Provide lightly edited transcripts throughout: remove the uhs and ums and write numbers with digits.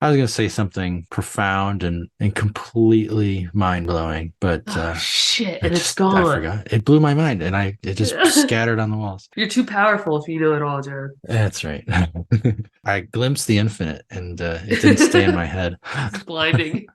I was going to say something profound and completely mind-blowing, but Oh shit, and it's I gone. forgot. It blew my mind and it just scattered on the walls. You're too powerful if you know it all, John. That's right. I glimpsed the infinite and it didn't stay in my head. It's blinding.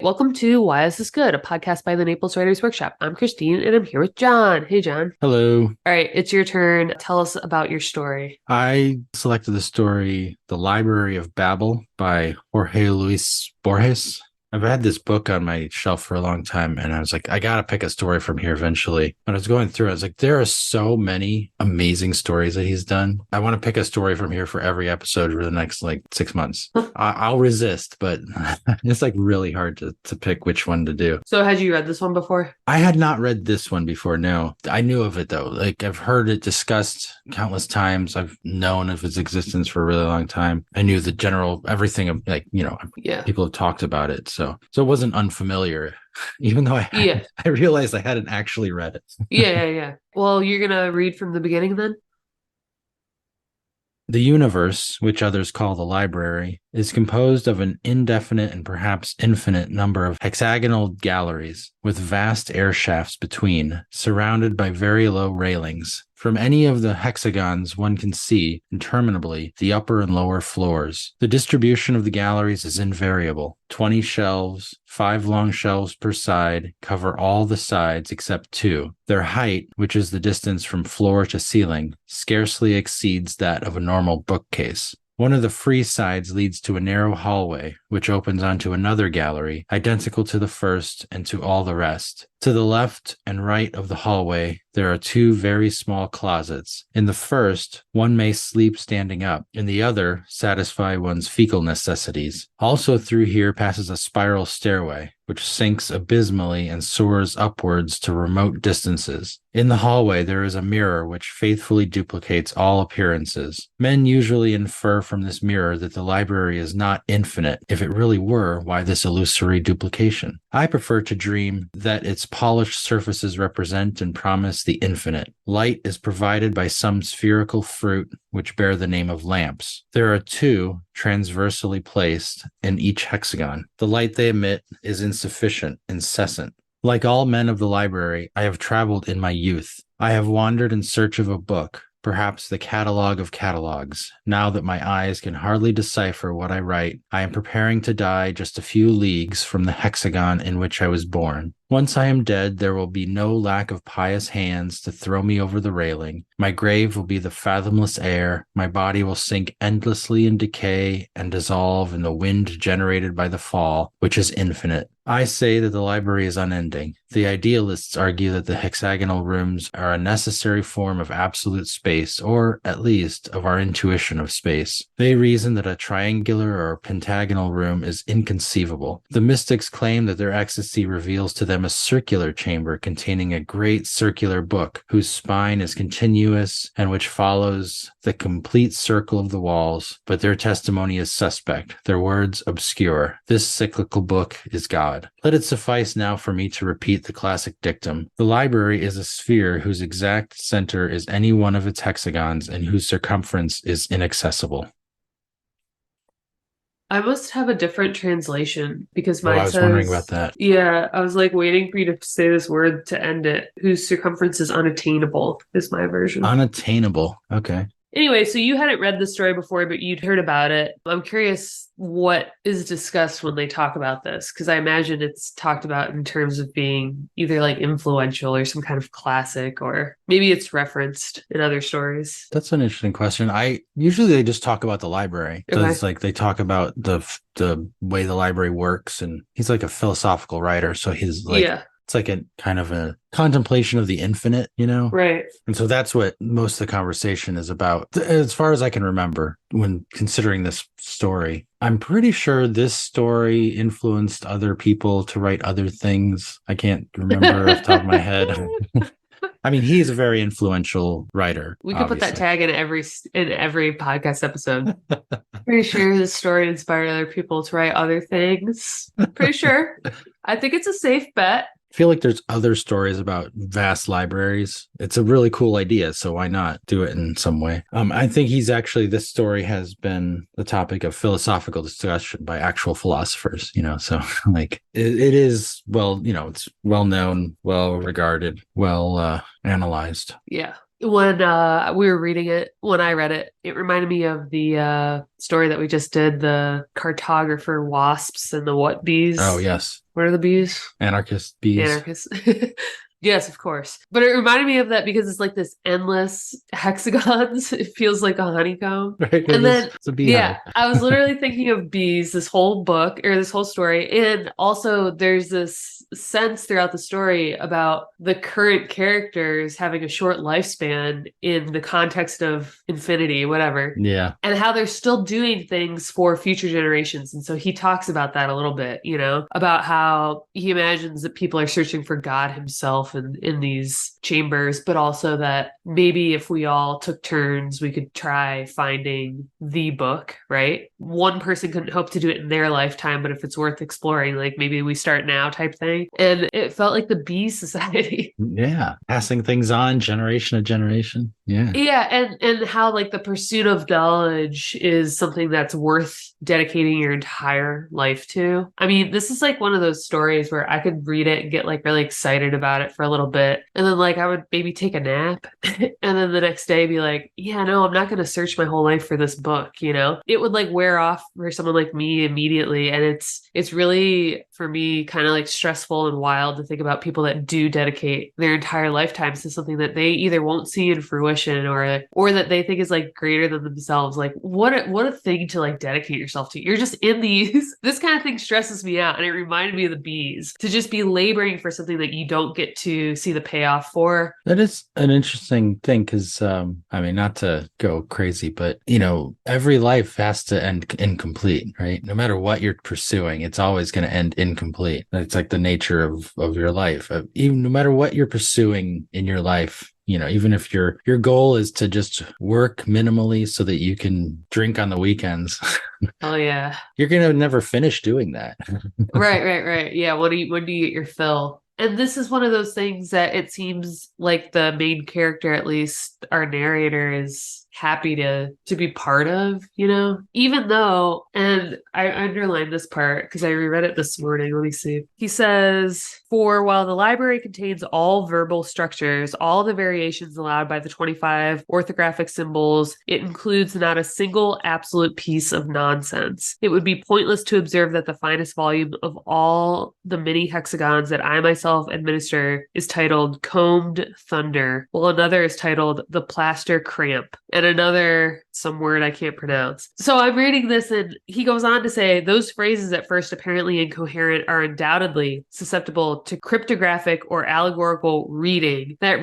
Welcome to Why Is This Good, a podcast by the Naples Writers Workshop. I'm Christine and I'm here with John. Hey, John. Hello. All right, it's your turn. Tell us about your story. I selected the story The Library of Babel by Jorge Luis Borges. I've had this book on my shelf for a long time, and I was like, I gotta pick a story from here eventually. When I was going through, I was like, there are so many amazing stories that he's done. I want to pick a story from here for every episode for the next like 6 months. I'll resist, but it's like really hard to pick which one to do. So, had you read this one before? I had not read this one before. No, I knew of it though. Like I've heard it discussed countless times. I've known of its existence for a really long time. I knew the general everything of like, Yeah. people have talked about it. So it wasn't unfamiliar, even though Yeah. I realized I hadn't actually read it. Yeah. Well, you're gonna read from the beginning then? The universe, which others call the library, is composed of an indefinite and perhaps infinite number of hexagonal galleries with vast air shafts between, surrounded by very low railings. From any of the hexagons, one can see, interminably, the upper and lower floors. The distribution of the galleries is invariable. 20 shelves, 5 long shelves per side, cover all the sides except 2. Their height, which is the distance from floor to ceiling, scarcely exceeds that of a normal bookcase. One of the free sides leads to a narrow hallway, which opens onto another gallery, identical to the first and to all the rest. To the left and right of the hallway, there are 2 very small closets. In the first, one may sleep standing up. In the other, satisfy one's fecal necessities. Also through here passes a spiral stairway, which sinks abysmally and soars upwards to remote distances. In the hallway, there is a mirror which faithfully duplicates all appearances. Men usually infer from this mirror that the library is not infinite. If it really were, why this illusory duplication? I prefer to dream that its polished surfaces represent and promise the infinite. Light is provided by some spherical fruit which bear the name of lamps. There are 2 transversely placed in each hexagon. The light they emit is insufficient, incessant. Like all men of the library, I have traveled in my youth. I have wandered in search of a book, perhaps the catalogue of catalogues. Now that my eyes can hardly decipher what I write, I am preparing to die just a few leagues from the hexagon in which I was born. Once I am dead, there will be no lack of pious hands to throw me over the railing. My grave will be the fathomless air. My body will sink endlessly in decay and dissolve in the wind generated by the fall, which is infinite. I say that the library is unending. The idealists argue that the hexagonal rooms are a necessary form of absolute space, or at least of our intuition of space. They reason that a triangular or pentagonal room is inconceivable. The mystics claim that their ecstasy reveals to them a circular chamber containing a great circular book whose spine is continuous and which follows the complete circle of the walls, but their testimony is suspect, their words obscure. This cyclical book is God. Let it suffice now for me to repeat the classic dictum. The library is a sphere whose exact center is any one of its hexagons and whose circumference is inaccessible. I must have a different translation because Oh, I mine was wondering about says, that. yeah, I was like waiting for you to say this word to end it. Whose circumference is unattainable is my version. Unattainable. Okay. Anyway, so you hadn't read the story before, but you'd heard about it. I'm curious what is discussed when they talk about this, because I imagine it's talked about in terms of being either like influential or some kind of classic, or maybe it's referenced in other stories. That's an interesting question. I usually they just talk about the library. So Okay. it's like they talk about the way the library works, and he's like a philosophical writer, so he's like Yeah, it's like a kind of a contemplation of the infinite. right. And so that's what most of the conversation is about. As far as I can remember when considering this story, I'm pretty sure this story influenced other people to write other things. I can't remember off the top of my head. I mean, he's a very influential writer, We could put that obviously. tag in every podcast episode. Pretty sure this story inspired other people to write other things. Pretty sure. I think it's a safe bet. I feel like there's other stories about vast libraries. It's a really cool idea, so why not do it in some way? I think this story has been the topic of philosophical discussion by actual philosophers, so like it is, well, it's well known, well regarded, well analyzed. Yeah. When we were reading it, when I read it, it reminded me of the story that we just did, the cartographer wasps and the what bees. Oh, yes. What are the bees? Anarchist bees. Anarchists. Yes, of course. But it reminded me of that because it's like this endless hexagons. It feels like a honeycomb. Right. And then, it's a beehive. yeah, I was literally thinking of bees this whole book or this whole story. And also, there's this sense throughout the story about the current characters having a short lifespan in the context of infinity, whatever. Yeah. And how they're still doing things for future generations. And so he talks about that a little bit, about how he imagines that people are searching for God himself in these chambers, but also that maybe if we all took turns, we could try finding the book, right? One person couldn't hope to do it in their lifetime, but if it's worth exploring, like maybe we start now type thing. And it felt like the Bee Society. Yeah. Passing things on generation to generation. Yeah. Yeah, and how like the pursuit of knowledge is something that's worth dedicating your entire life to. I mean, this is like one of those stories where I could read it and get like really excited about it for a little bit. And then like I would maybe take a nap and then the next day be like, yeah, no, I'm not going to search my whole life for this book, It would like wear off for someone like me immediately. And it's really for me kind of like stressful and wild to think about people that do dedicate their entire lifetimes to something that they either won't see in fruition or that they think is like greater than themselves. Like what a thing to like dedicate yourself to. You're just in these. This kind of thing stresses me out, and it reminded me of the bees, to just be laboring for something that you don't get to see the payoff for. That is an interesting thing because I mean, not to go crazy, but every life has to end incomplete, right? No matter what you're pursuing, it's always going to end incomplete. It's like the nature of your life. Even no matter what you're pursuing in your life, even if your goal is to just work minimally so that you can drink on the weekends. Oh yeah. You're going to never finish doing that. Right. Yeah. When do you get your fill? And this is one of those things that it seems like the main character, at least our narrator, is happy to be part of, even though, and I underlined this part because I reread it this morning. Let me see. He says, for while the library contains all verbal structures, all the variations allowed by the 25 orthographic symbols, it includes not a single absolute piece of nonsense. It would be pointless to observe that the finest volume of all the many hexagons that I myself administer is titled Combed Thunder, while another is titled The Plaster Cramp, and another some word I can't pronounce. So I'm reading this and he goes on to say, those phrases at first apparently incoherent are undoubtedly susceptible to cryptographic or allegorical reading. That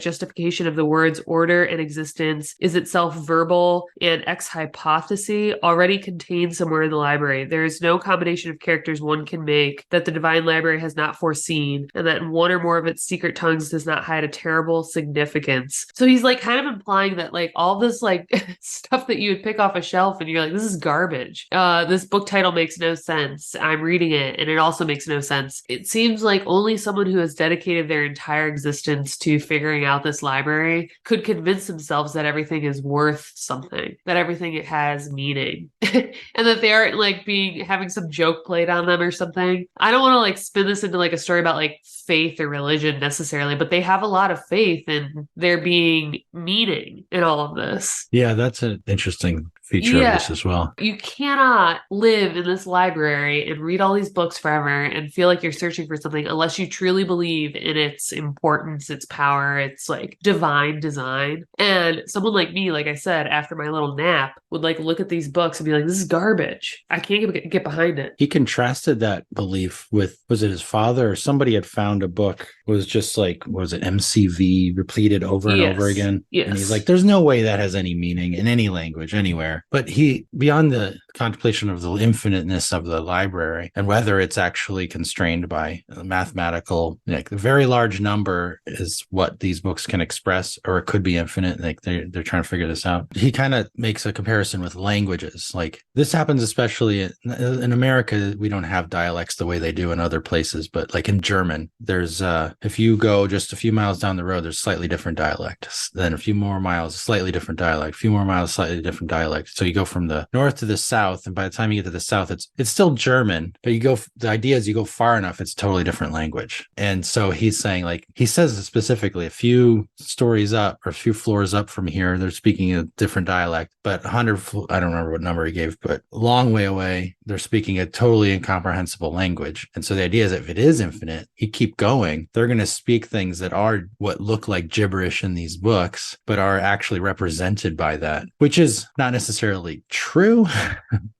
justification of the word's order and existence is itself verbal and ex hypothesis already contained somewhere in the library. There is no combination of characters one can make that the divine library has not foreseen, and that in one or more of its secret tongues does not hide a terrible significance. So he's like kind of implying that like all this like stuff that you would pick off a shelf and you're like, this is garbage. This book title makes no sense. I'm reading it and it also makes no sense. It seems like only someone who has dedicated their entire existence to figuring out this library could convince themselves that everything is worth something, that everything it has meaning, and that they aren't like having some joke played on them or something. I don't want to like spin this into like a story about like faith or religion necessarily, but they have a lot of faith in there being meaning in all of this. Yeah, that's an interesting feature of this as well. You cannot live in this library and read all these books forever and feel like you're searching for something unless you truly believe in its importance, its power, its like divine design. And someone like me, like I said, after my little nap, would like look at these books and be like, this is garbage. I can't get behind it. He contrasted that belief with, was it his father or somebody had found a book, was just like, was it MCV repeated over and over again? Yes. And he's like, there's no way that has any meaning in any language anywhere. But he, beyond the contemplation of the infiniteness of the library and whether it's actually constrained by mathematical, like the very large number is what these books can express, or it could be infinite. Like they're trying to figure this out. He kind of makes a comparison with languages. Like this happens especially in America. We don't have dialects the way they do in other places, but like in German, there's if you go just a few miles down the road, there's slightly different dialect. Then a few more miles, slightly different dialect. A few more miles, slightly different dialect. So you go from the north to the south, and by the time you get to the south, it's still German, but the idea is you go far enough, it's a totally different language. And so he's saying, like, he says specifically a few stories up or a few floors up from here, they're speaking a different dialect, but 100, I don't remember what number he gave, but a long way away, they're speaking a totally incomprehensible language. And so the idea is if it is infinite, you keep going, they're going to speak things that are what look like gibberish in these books, but are actually represented by that, which is not necessarily true,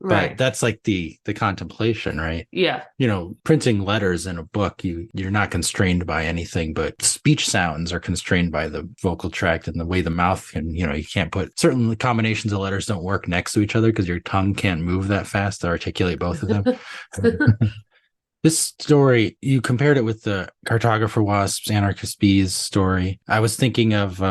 but that's like the contemplation, right? Yeah. Printing letters in a book, you're not constrained by anything, but speech sounds are constrained by the vocal tract and the way the mouth can, you can't put certain combinations of letters don't work next to each other because your tongue can't move that fast to articulate both of them. This story, you compared it with the Cartographer Wasps, Anarchist Bees story. I was thinking of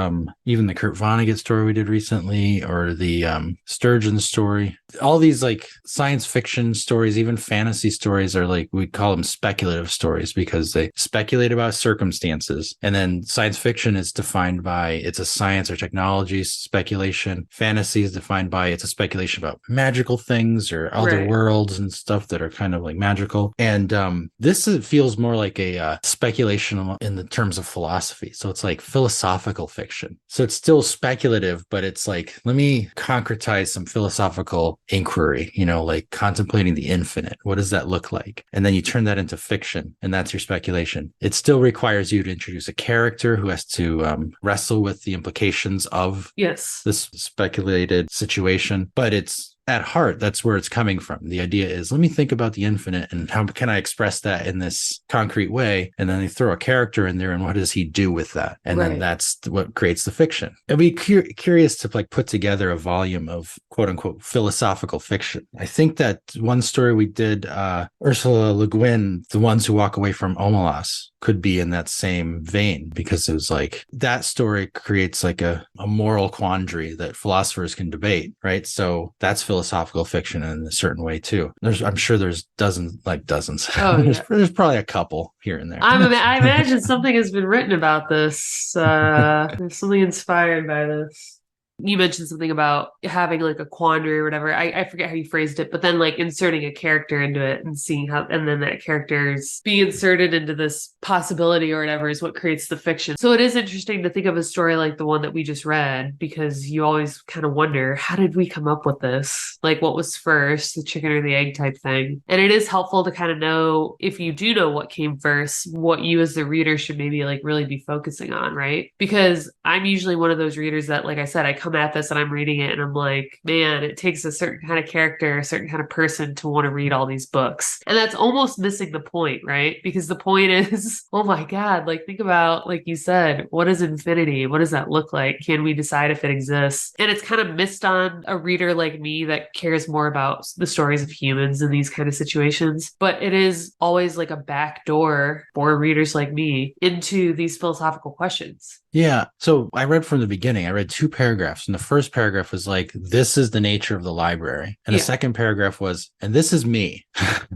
even the Kurt Vonnegut story we did recently, or the Sturgeon story. All these like science fiction stories, even fantasy stories, are like, we call them speculative stories because they speculate about circumstances. And then science fiction is defined by it's a science or technology speculation. Fantasy is defined by it's a speculation about magical things or other worlds and stuff that are kind of like magical. And this feels more like a speculation in the terms of philosophy. So it's like philosophical fiction. So it's still speculative, but it's like, let me concretize some philosophical inquiry, like contemplating the infinite. What does that look like? And then you turn that into fiction, and that's your speculation. It still requires you to introduce a character who has to wrestle with the implications of this speculated situation, but it's at heart, that's where it's coming from. The idea is, let me think about the infinite and how can I express that in this concrete way? And then they throw a character in there, and what does he do with that? And then that's what creates the fiction. I'd be curious to like put together a volume of quote unquote philosophical fiction. I think that one story we did, Ursula Le Guin, The Ones Who Walk Away from Omelas, could be in that same vein, because it was like that story creates like a moral quandary that philosophers can debate, right? So that's philosophical fiction in a certain way too. I'm sure there's dozens. Oh, yeah. there's probably a couple here and there. I imagine something has been written about this. There's something inspired by this. You mentioned something about having like a quandary or whatever. I forget how you phrased it, but then like inserting a character into it and seeing how, and then that character's being inserted into this possibility or whatever is what creates the fiction. So it is interesting to think of a story like the one that we just read, because you always kind of wonder, how did we come up with this? Like, what was first, the chicken or the egg type thing? And it is helpful to kind of know, if you do know what came first, what you as the reader should maybe like really be focusing on, right? Because I'm usually one of those readers that, like I said, I come at this and I'm reading it and I'm like, man, it takes a certain kind of character, a certain kind of person to want to read all these books. And that's almost missing the point, right? Because the point is, oh my God, like think about, like you said, what is infinity? What does that look like? Can we decide if it exists? And it's kind of missed on a reader like me that cares more about the stories of humans in these kind of situations. But it is always like a back door for readers like me into these philosophical questions. Yeah. So I read from the beginning, I read 2 paragraphs. And the first paragraph was like, this is the nature of the library. And the second paragraph was, and this is me.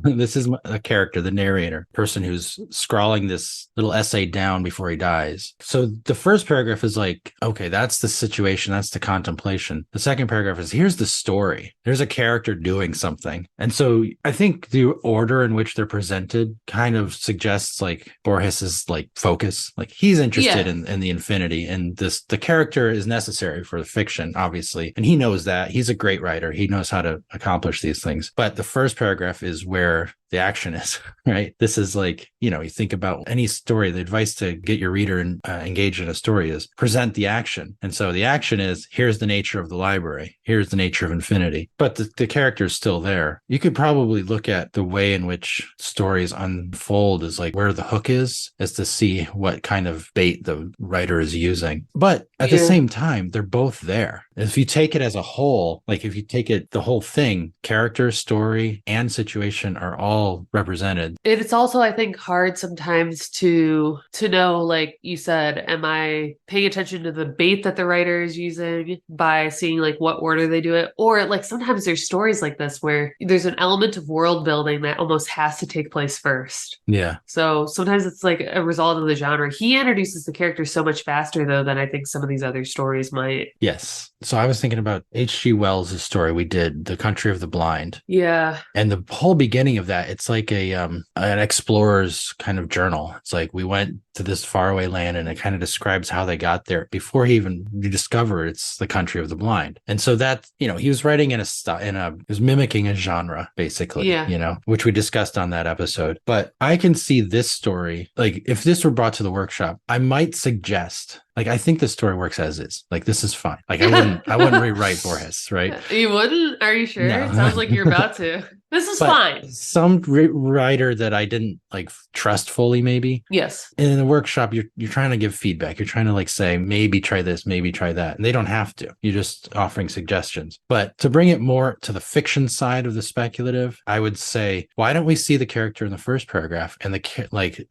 This is a character, the narrator, person who's scrawling this little essay down before he dies. So the first paragraph is like, okay, that's the situation. That's the contemplation. The second paragraph is, here's the story. There's a character doing something. And so I think the order in which they're presented kind of suggests like Borges's like focus. Like he's interested in the infinity, and the character is necessary for the fiction, obviously, and he knows that. He's a great writer. He knows how to accomplish these things. But the first paragraph is where the action is, right? This is like, you think about any story, the advice to get your reader engaged in a story is present the action. And so the action is, here's the nature of the library. Here's the nature of infinity. But the character is still there. You could probably look at the way in which stories unfold as like where the hook is to see what kind of bait the writer is using. But at the same time, they're both there. If you take it as a whole, like if you take it the whole thing, character, story, and situation are all represented. It's also, I think, hard sometimes to know, like you said, am I paying attention to the bait that the writer is using by seeing like what order they do it? Or like sometimes there's stories like this where there's an element of world building that almost has to take place first. Yeah. So sometimes it's like a result of the genre. He introduces the characters so much faster though than I think some of these other stories might. Yes. So I was thinking about H.G. Wells' story we did, The Country of the Blind. Yeah. And the whole beginning of that, it's like an explorer's kind of journal. It's like we went to this faraway land, and it kind of describes how they got there before he even discovered it's the country of the blind. And so that, he was writing he was mimicking a genre, basically, Yeah. Which we discussed on that episode. But I can see this story, like if this were brought to the workshop, I might suggest, like, I think the story works as is. Like, this is fine. Like, I wouldn't rewrite Borges, right? You wouldn't? Are you sure? No. It sounds like you're about to. This is But fine. some writer that I didn't like trust fully, maybe. Yes. In the workshop, you're trying to give feedback. You're trying to like say, maybe try this, maybe try that. And they don't have to. You're just offering suggestions. But to bring it more to the fiction side of the speculative, I would say, why don't we see the character in the first paragraph and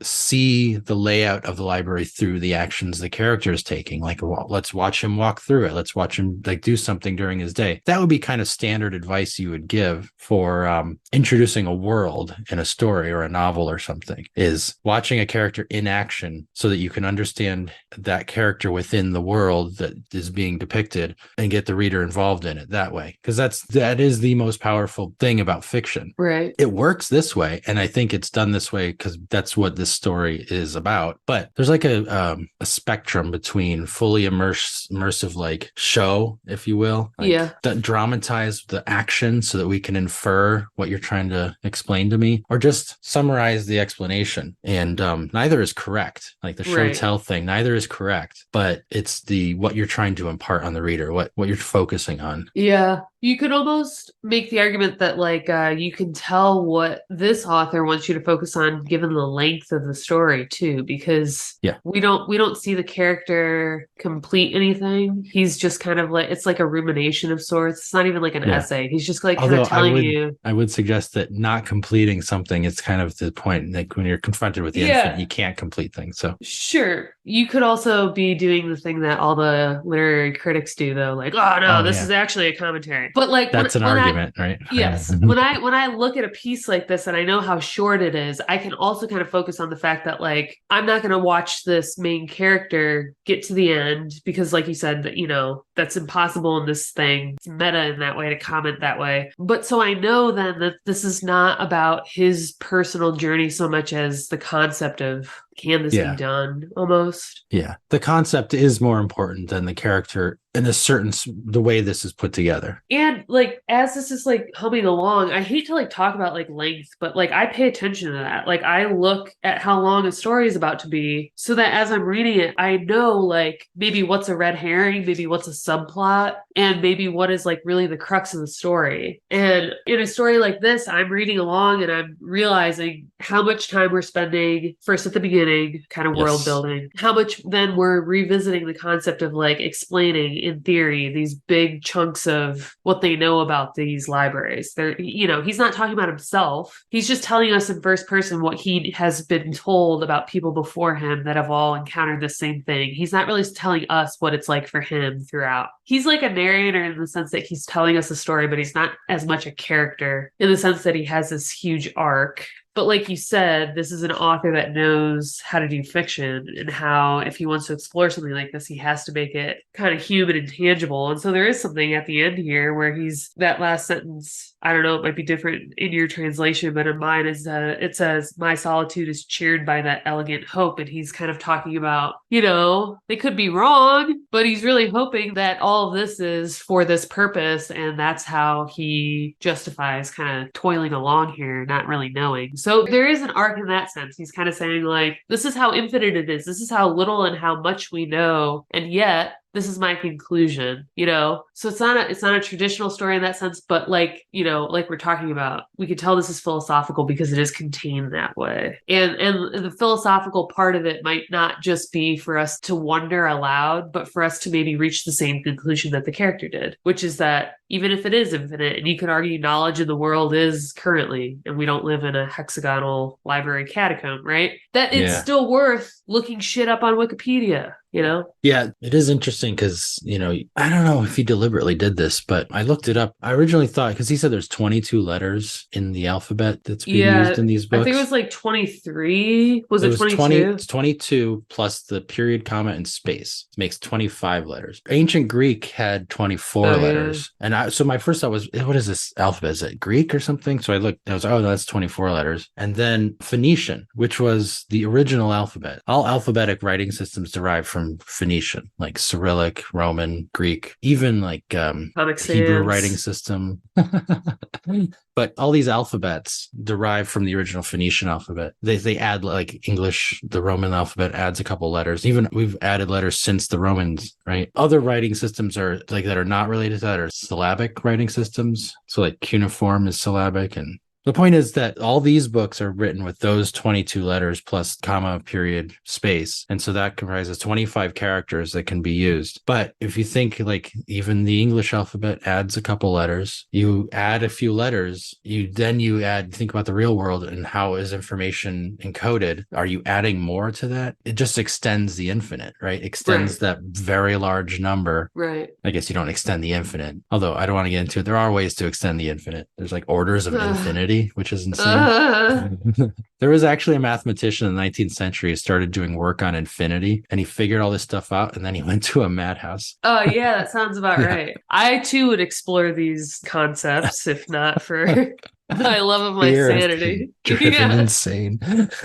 see the layout of the library through the actions the character is taking? Like, well, let's watch him walk through it. Let's watch him like do something during his day. That would be kind of standard advice you would give for introducing a world in a story or a novel or something, is watching a character in action so that you can understand that character within the world that is being depicted and get the reader involved in it that way. Because that is the most powerful thing about fiction. Right. It works this way. And I think it's done this way because that's what this story is about. But there's like a spectrum between fully immersive, like show, if you will, like that dramatize the action so that we can infer what you're trying to explain to me, or just summarize the explanation. And neither is correct. Like the show tell thing, neither is correct, but it's what you're trying to impart on the reader, what you're focusing on. Yeah. You could almost make the argument that like you can tell what this author wants you to focus on given the length of the story too, because we don't see the character complete anything. He's just kind of like, it's like a rumination of sorts. It's not even like an essay. He's just like kind of telling you. I would suggest that not completing something, it's kind of the point, like when you're confronted with the infinite, you can't complete things. So sure, you could also be doing the thing that all the literary critics do though, like, oh no, this is actually a commentary. But like that's an argument, right? Yes. when I look at a piece like this and I know how short it is, I can also kind of focus on the fact that like I'm not going to watch this main character get to the end because, like you said, that that's impossible in this thing. It's meta in that way to comment that way. But so I know then that this is not about his personal journey so much as the concept of, can this be done, almost? Yeah. The concept is more important than the character in the way this is put together. And like, as this is like humming along, I hate to like talk about like length, but like I pay attention to that. Like I look at how long a story is about to be so that as I'm reading it, I know like maybe what's a red herring, maybe what's a subplot, and maybe what is like really the crux of the story. And in a story like this, I'm reading along and I'm realizing how much time we're spending first at the beginning, kind of world building, how much then we're revisiting the concept of like explaining in theory these big chunks of what they know about these libraries. He's not talking about himself. He's just telling us in first person what he has been told about people before him that have all encountered the same thing. He's not really telling us what it's like for him throughout. He's like a narrator in the sense that he's telling us a story, but he's not as much a character in the sense that he has this huge arc. But like you said, this is an author that knows how to do fiction and how, if he wants to explore something like this, he has to make it kind of human and tangible. And so there is something at the end here where that last sentence, I don't know, it might be different in your translation, but in mine it says, my solitude is cheered by that elegant hope. And he's kind of talking about, they could be wrong, but he's really hoping that all of this is for this purpose. And that's how he justifies kind of toiling along here, not really knowing. So there is an arc in that sense. He's kind of saying like, this is how infinite it is. This is how little and how much we know. And yet this is my conclusion, you know? So it's not a traditional story in that sense, but like, you know, like we're talking about, we could tell this is philosophical because it is contained that way. And the philosophical part of it might not just be for us to wonder aloud, but for us to maybe reach the same conclusion that the character did, which is that even if it is infinite, and you could argue knowledge in the world is currently, and we don't live in a hexagonal library catacomb, right? That it's Yeah. still worth looking shit up on Wikipedia, you know? Yeah, it is interesting because, I don't know if he deliberately did this, but I looked it up. I originally thought, because he said there's 22 letters in the alphabet that's being used Yeah, in these I think it books. was like 23. Was It it was 22? it's 22 plus the period, comma, and space. It makes 25 letters. Ancient Greek had 24 Oh, yeah. letters. And so my first thought was, what is this alphabet? Is it Greek or something? So I looked, I was, oh, no, that's 24 letters. And then Phoenician, which was the original alphabet. All alphabetic writing systems derive from Phoenician, like Cyrillic, Roman, Greek, even like Comic Hebrew writing Sans. system. But all these alphabets derive from the original Phoenician alphabet. They add, like English, the Roman alphabet adds a couple letters. Even we've added letters since the Romans, right? Other writing systems are like that are not related to that are syllabic writing systems. So like cuneiform is syllabic, and the point is that all these books are written with those 22 letters plus comma, period, space. And so that comprises 25 characters that can be used. But if you think like even the English alphabet adds a couple letters, you add a few letters, you think about the real world and how is information encoded. Are you adding more to that? It just extends the infinite, right? Extends Right. that very large number. Right. I guess you don't extend the infinite, although I don't want to get into it. There are ways to extend the infinite. There's like orders of infinity, which is insane. There was actually a mathematician in the 19th century who started doing work on infinity, and he figured all this stuff out, and then he went to a madhouse. Oh, yeah, that sounds about Yeah. right. I too would explore these concepts if not for my love of my Fear of sanity. being driven Yeah. insane.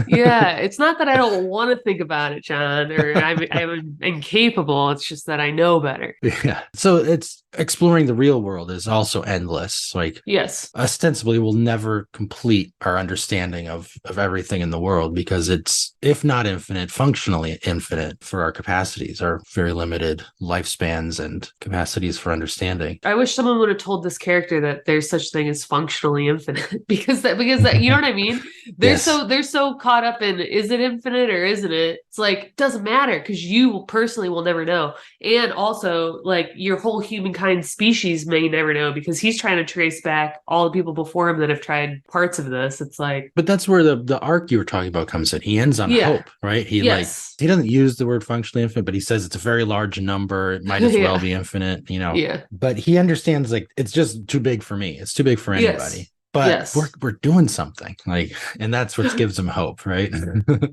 Yeah, it's not that I don't want to think about it, John, or I'm incapable. It's just that I know better. Yeah. So it's exploring the real world is also endless. Like Yes. ostensibly we'll never complete our understanding of everything in the world because it's, if not infinite, functionally infinite for our capacities, our very limited lifespans and capacities for understanding. I wish someone would have told this character that there's such thing as functionally infinite because that you know what I mean? Yes. They're so caught up in is it infinite or isn't it? It's like it doesn't matter because you personally will never know. And also like your whole humankind species may never know because he's trying to trace back all the people before him that have tried parts of this. It's like But that's where the arc you were talking about comes in. He ends on yeah. hope, right? Yes. He doesn't use the word functionally infinite, but he says it's a very large number. It might as well Yeah. be infinite, Yeah. But he understands like it's just too big for me. It's too big for Yes. anybody. But Yes. we're doing something. Like, and that's what gives him hope, right?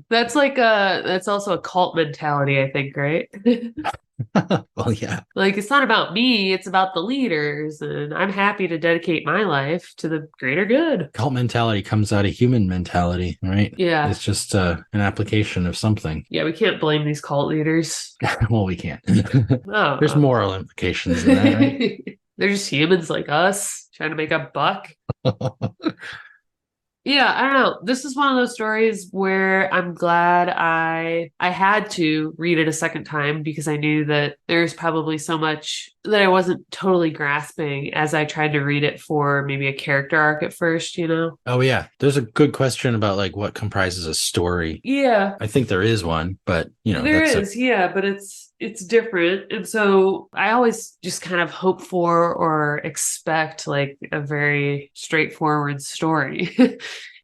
That's like that's also a cult mentality, I think, right? Well, yeah. Like it's not about me, it's about the leaders, and I'm happy to dedicate my life to the greater good. Cult mentality comes out of human mentality, right? Yeah. It's just an application of something. Yeah, we can't blame these cult leaders. Well, we can't. There's Oh. moral implications in that, right? They're just humans like us trying to make a buck. Yeah, I don't know. This is one of those stories where I'm glad I had to read it a second time because I knew that there's probably so much that I wasn't totally grasping as I tried to read it for maybe a character arc at first, you know? Oh yeah, there's a good question about like what comprises a story. Yeah, I think there is one, but there that's a is, yeah, but it's different. And so I always just kind of hope for or expect like a very straightforward story.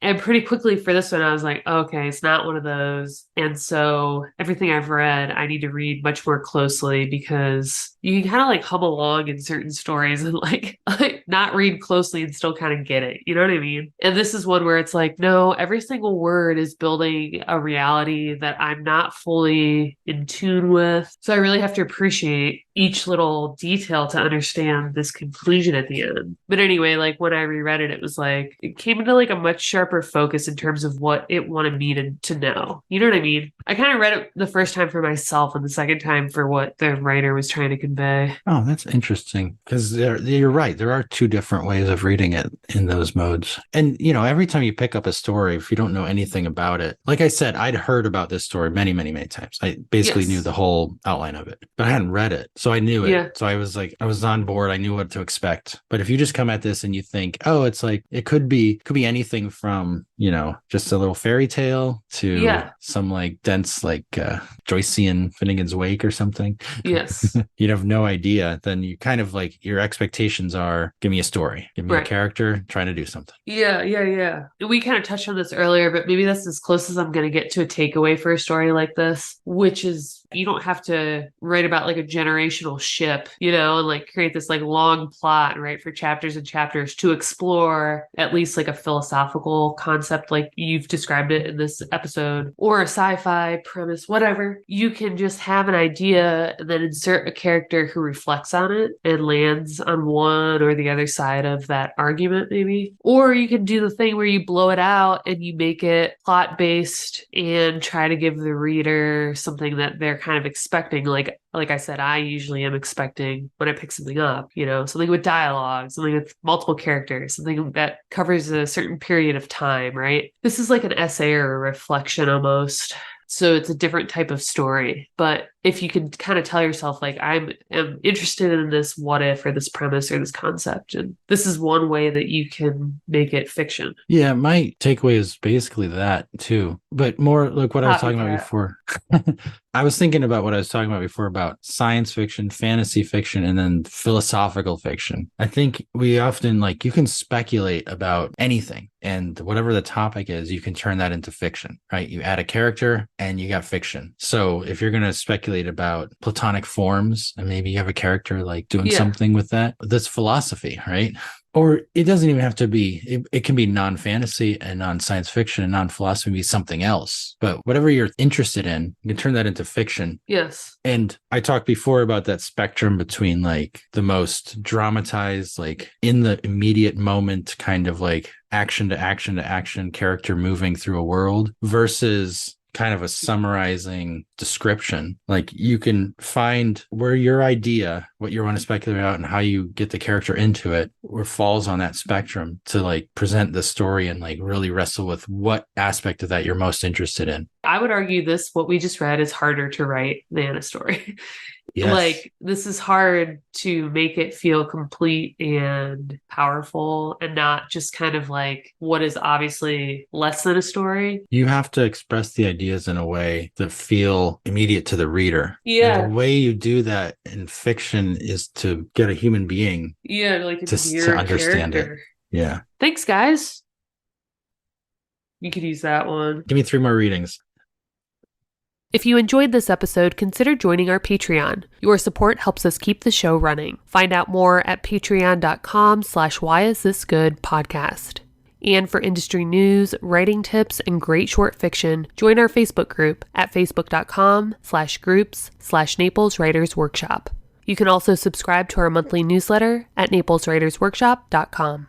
And pretty quickly for this one, I was like, okay, it's not one of those. And so everything I've read, I need to read much more closely because you can kind of like hum along in certain stories and like not read closely and still kind of get it. You know what I mean? And this is one where it's like, no, every single word is building a reality that I'm not fully in tune with. So I really have to appreciate each little detail to understand this conclusion at the end. But anyway, like when I reread it, it was like it came into like a much sharper sharper focus in terms of what it wanted me to know. You know what I mean? I kind of read it the first time for myself and the second time for what the writer was trying to convey. Oh, that's interesting because you're right. There are two different ways of reading it in those modes. And, every time you pick up a story, if you don't know anything about it, like I said, I'd heard about this story many, many, many times. I basically knew the whole outline of it, but I hadn't read it. So I knew it. Yeah. So I was on board. I knew what to expect. But if you just come at this and you think, oh, it's like, it could be anything from, just a little fairy tale to some like dense, like Joycean Finnegan's Wake or something. Yes. You'd have no idea. Then you kind of like your expectations are, give me a story, give me a character trying to do something. Yeah. We kind of touched on this earlier, but maybe that's as close as I'm going to get to a takeaway for a story like this, which is you don't have to write about like a generational ship, and like create this like long plot, right, for chapters and chapters to explore at least like a philosophical concept like you've described it in this episode, or a sci-fi premise, whatever. You can just have an idea and then insert a character who reflects on it and lands on one or the other side of that argument, maybe. Or you can do the thing where you blow it out and you make it plot-based and try to give the reader something that they're kind of expecting. Like I said, I usually am expecting when I pick something up, something with dialogue, something with multiple characters, something that covers a certain period of time, right? This is like an essay or a reflection almost. So it's a different type of story. But if you can kind of tell yourself, like, am interested in this what if or this premise or this concept, and this is one way that you can make it fiction. Yeah, my takeaway is basically that too, but more like what I was talking about before. I was thinking about what I was talking about before about science fiction, fantasy fiction, and then philosophical fiction. I think we often you can speculate about anything, and whatever the topic is, you can turn that into fiction, right? You add a character and you got fiction. So if you're going to speculate about platonic forms and maybe you have a character like doing something with that's philosophy, right? Or it doesn't even have to be, it can be non-fantasy and non-science fiction, and non-philosophy be something else. But whatever you're interested in, you can turn that into fiction. Yes. And I talked before about that spectrum between like the most dramatized, like in the immediate moment, kind of like action to action to action character moving through a world versus kind of a summarizing description. Like you can find where your idea, what you want to speculate about and how you get the character into it, or falls on that spectrum to like present the story and like really wrestle with what aspect of that you're most interested in. I would argue what we just read is harder to write than a story. Yes. Like this is hard to make it feel complete and powerful and not just kind of like what is obviously less than a story. You have to express the ideas in a way that feel immediate to the reader. Yeah. And the way you do that in fiction is to get a human being like to understand character. It. Yeah. Thanks, guys. You could use that one. Give me 3 more readings. If you enjoyed this episode, consider joining our Patreon. Your support helps us keep the show running. Find out more at patreon.com/whyisthisgoodpodcast. And for industry news, writing tips, and great short fiction, join our Facebook group at facebook.com/groups/Naples Writers Workshop. You can also subscribe to our monthly newsletter at napleswritersworkshop.com.